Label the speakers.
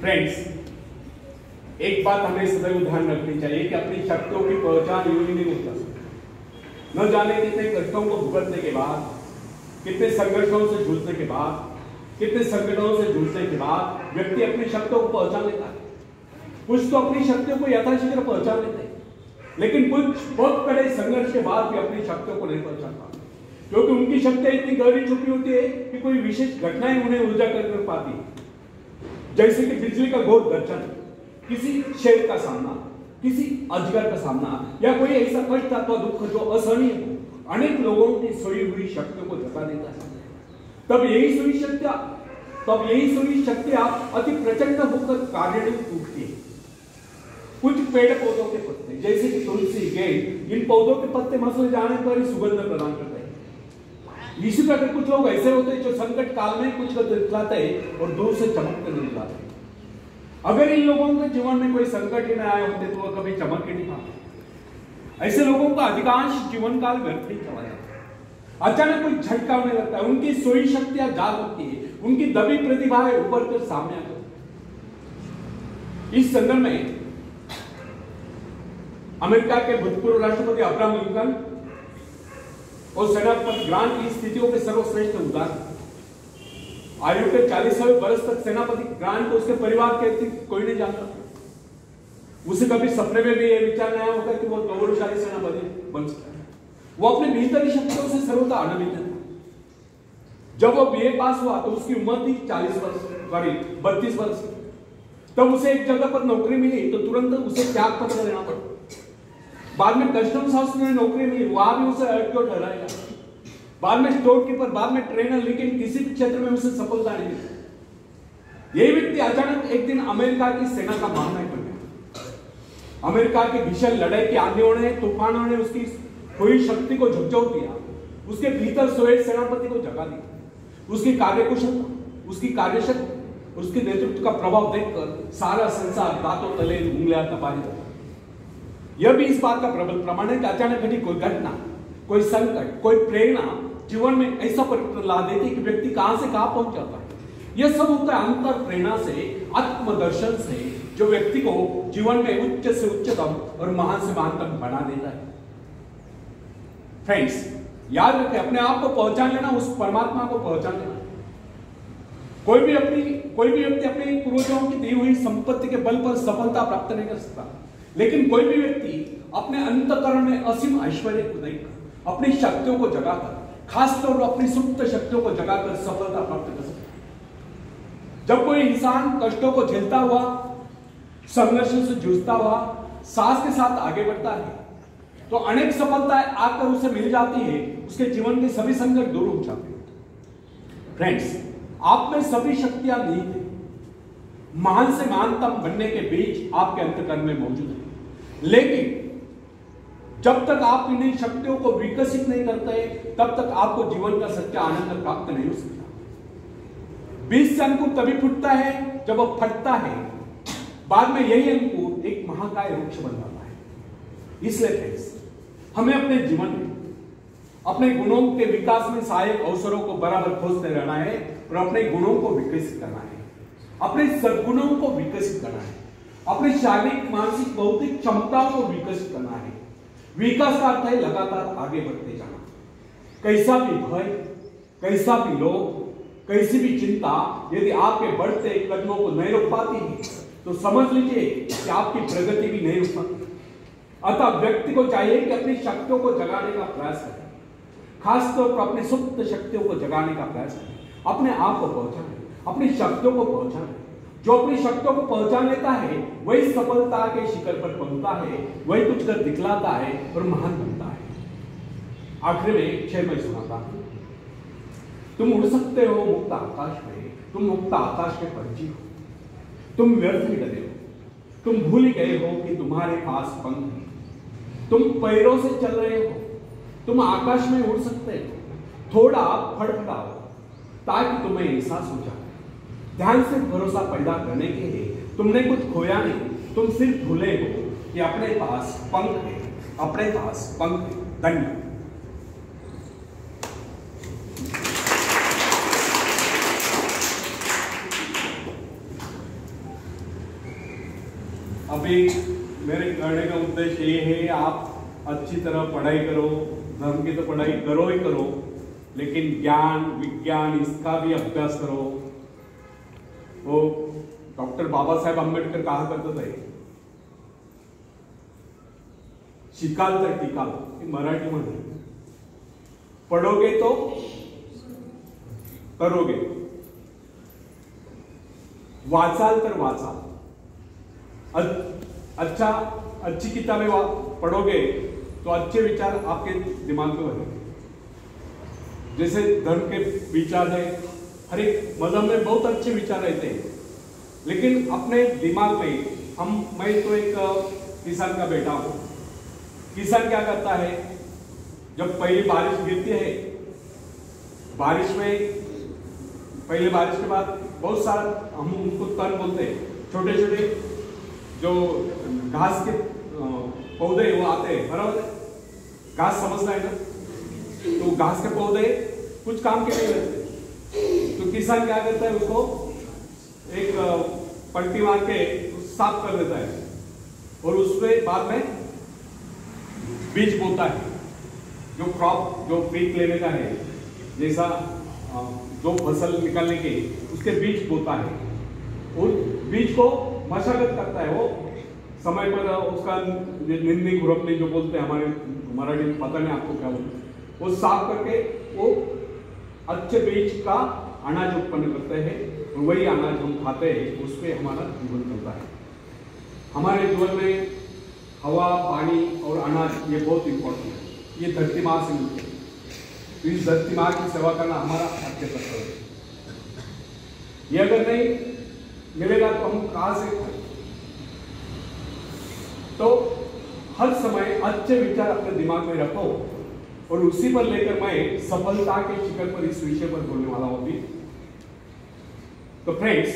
Speaker 1: Friends, एक बात हमें सदैव ध्यान रखनी चाहिए कि अपनी शक्तियों की पहचान यूं ही नहीं होता। न जाने कितने कष्टों को भुगतने के बाद, कितने संघर्षों से जूझने के बाद, कितने संकटों से जूझने के बाद व्यक्ति अपनी शक्तियों को पहचान लेता है। कुछ तो अपनी शक्तियों को यथाशीघ्र पहचान लेते हैं, लेकिन कुछ बहुत बड़े संघर्ष के बाद भी अपनी शक्तियों को नहीं पहचान पाते, क्योंकि उनकी शक्तियां इतनी गहरी छुपी होती है कि कोई विशेष घटनाएं उन्हें ऊर्जा कर पाती है। जैसे कि बिजली का घोर गर्जन, किसी शेर का सामना, किसी अजगर का सामना, या कोई ऐसा कष्ट अथवा दुख जो असहनीय हो, अनेक लोगों की सोई हुई शक्तियों को जगा देता है। तब यही सोई शक्तियां अति प्रचंड होकर कार्यरत उठती है। कुछ पेड़ पौधों के पत्ते, जैसे कि तुलसी, गेंद, इन पौधों के पत्ते मसले जाने पर ही सुगंध प्रदान करते हैं। इसी प्रकार कुछ लोग ऐसे होते हैं जो संकट काल में कुछ दिखलाते हैं और दूर से चमकते नहीं दिखलाते। अगर इन लोगों के जीवन में कोई संकट ही न आए होते तो वह कभी चमक ही नहीं पाते। ऐसे लोगों का अधिकांश जीवन काल व्यर्थ ही चला जाता है। अचानक कोई झटका होने लगता है, उनकी सोई शक्तियां जाग उठती है, उनकी दबी प्रतिभाएं उभर कर सामने आती है। इस संदर्भ में अमेरिका के भूतपूर्व राष्ट्रपति अब्राहम लिंकन और सेनापति ग्रांट की स्थितियों के सर्वश्रेष्ठ उदाहरण। आयु के 40वें वर्ष तक सेनापति ग्रांट को उसके परिवार के कोई नहीं जानता। उसे कभी सपने में भी यह विचार नहीं आया होगा कि वो गौरवशाली सेनापति बन सकता है। वो अपने भीतरी शक्तियों से सर्वथा अनभिज्ञ था। जब वो बीए पास हुआ तो उसकी उम्र थी 40 वर्ष, करीब 32 वर्ष। तब उसे एक जगह पर नौकरी मिली तो तुरंत उसे त्याग पत्र देना पड़ा। बाद में कस्टम्स हाउस में नौकरी मिली, वहां भी उसे अटको ठहराया। बाद में स्टोर कीपर, बाद में ट्रेनर, लेकिन किसी भी क्षेत्र में उसे सफलता नहीं मिली। यही व्यक्ति अचानक एक दिन अमेरिका की सेना का महानायक बन गया। अमेरिका की भीषण लड़ाई की आंधियों ने, तूफानों ने उसकी हुई शक्ति को झकझोर दिया। उसके भीतर सोए सेनापति को जगा दिया। उसकी कार्यकुशलता, उसकी कार्यशक्ति, उसके नेतृत्व का प्रभाव देखकर सारा संसार दांतों तले उंगलियां तपा देता। यह भी इस बात का प्रबल प्रमाण है कि अचानक घटी कोई घटना, कोई संकट, कोई प्रेरणा जीवन में ऐसा परिवर्तन ला देती है कि व्यक्ति कहां से कहां पहुंच जाता है। यह सब होता है अंतर प्रेरणा से, आत्मदर्शन से, जो व्यक्ति को जीवन में उच्च से उच्चतम और महान से महानतम बना देता है। फ्रेंड्स, याद रखें, अपने आप को पहचान लेना, उस परमात्मा को पहचान लेना। कोई भी व्यक्ति अपने पूर्वजों की दी हुई संपत्ति के बल पर सफलता प्राप्त नहीं कर सकता, लेकिन कोई भी व्यक्ति अपने अंतःकरण में असीम ऐश्वर्य को देखकर, अपनी शक्तियों को जगाकर, खासतौर पर अपनी सुप्त शक्तियों को जगाकर सफलता प्राप्त कर सकता है। जब कोई इंसान कष्टों को झेलता हुआ, संघर्षों से जूझता हुआ, साहस के साथ आगे बढ़ता है, तो अनेक सफलताएं आकर उसे मिल जाती है। उसके जीवन के सभी संकट दूर हो जाते हैं। फ्रेंड्स, आप में सभी शक्तियां निहित है, महान से महानतम बनने के बीच आपके अंतःकरण में मौजूद है। लेकिन जब तक आप इन शक्तियों को विकसित नहीं करते, तब तक आपको जीवन का सच्चा आनंद प्राप्त नहीं हो सकता। बीज से अंकुर तभी फूटता है जब वह फटता है, बाद में यही अंकुर एक महाकाय वृक्ष बन जाता है। इसलिए फ्रेंड्स, हमें अपने जीवन में अपने गुणों के विकास में सहायक अवसरों को बराबर खोजते रहना है और अपने गुणों को विकसित करना है, अपने सद्गुणों को विकसित करना है, अपने शारीरिक, मानसिक, बौद्धिक क्षमताओं को विकसित करना है। विकास का अर्थ है लगातार आगे बढ़ते जाना। कैसा भी भय, कैसा भी लोभ, कैसी भी चिंता यदि आपके बढ़ते कदमों को नहीं रोक पाती है, तो समझ लीजिए कि आपकी प्रगति भी नहीं रुक पाती। अतः व्यक्ति को चाहिए कि अपनी शक्तियों को जगाने का प्रयास करें, खासतौर पर अपनी सुप्त शक्तियों को जगाने का प्रयास करें, अपने आप को पहचानें, अपनी शक्तियों को पहचानें। जो अपनी शक्तियों को पहचान लेता है वही सफलता के शिखर पर पहुंचता है, वही कुछ कर दिखलाता है और महान बनता है। आखिर में 6 मैं सुनाता हूं। तुम उड़ सकते हो मुक्त आकाश में, तुम मुक्त आकाश के पंछी हो। तुम व्यर्थ ही डरे हो, तुम भूल ही गए हो कि तुम्हारे पास पंख है। तुम पैरों से चल रहे हो, तुम आकाश में उड़ सकते हो। थोड़ा फड़फड़ाओ ताकि तुम्हें एहसास हो जाए। ध्यान से भरोसा पैदा करने के लिए तुमने कुछ खोया नहीं, तुम सिर्फ भूले हो कि अपने पास पंख है, अपने पास पंख है। धन्यवाद। अभी मेरे कहने का उद्देश्य ये है, आप अच्छी तरह पढ़ाई करो, धर्म की तो पढ़ाई करो ही करो, लेकिन ज्ञान विज्ञान इसका भी अभ्यास करो। वो डॉक्टर बाबा साहेब आंबेडकर कहा करते थे, शिकाल तर टिकाल, मराठी मध्ये पढ़ोगे तो करोगे, वाचाल तर वाचाल, अच्छा अच्छी किताबें पढ़ोगे तो अच्छे विचार आपके दिमाग में बनेंगे। जैसे धर्म के विचार है, हर एक मजहब में बहुत अच्छे विचार रहते हैं, लेकिन अपने दिमाग में मैं तो एक किसान का बेटा हूं। किसान क्या करता है, जब पहली बारिश गिरती है, बारिश में पहले बारिश के बाद बहुत सारा, हम उनको तन बोलते हैं, छोटे छोटे जो घास के पौधे वो आते हैं, बराबर। घास समझना है ना, तो घास के पौधे कुछ काम के नहीं रहते, तो किसान क्या करता है, उसको एक पलटी मार के साफ कर देता है और उसमें बाद में बीज बोता है। जो क्रॉप, जो पीक लेने का है, जैसा जो फसल निकालने के, उसके बीज बोता है और बीज को मशागत करता है। वो समय पर उसका निंदनी खुरपनी जो बोलते हैं, हमारे मराठी में पता नहीं आपको क्या बोलते, वो साफ करके वो अच्छे बीज का अनाज उत्पन्न करते हैं और वही अनाज हम खाते हैं, उससे हमारा जीवन चलता है। हमारे जीवन में हवा, पानी और अनाज ये बहुत इंपॉर्टेंट है। ये धरती माँ से मिलते हैं, तो इस धरती माँ की सेवा करना हमारा मुख्य कर्तव्य है। ये अगर नहीं मिलेगा तो हम कहां से खाएं? तो हर समय अच्छे विचार अपने दिमाग में रखो और उसी पर लेकर मैं सफलता के शिखर पर इस विषय पर बोलने वाला हूं। तो फ्रेंड्स,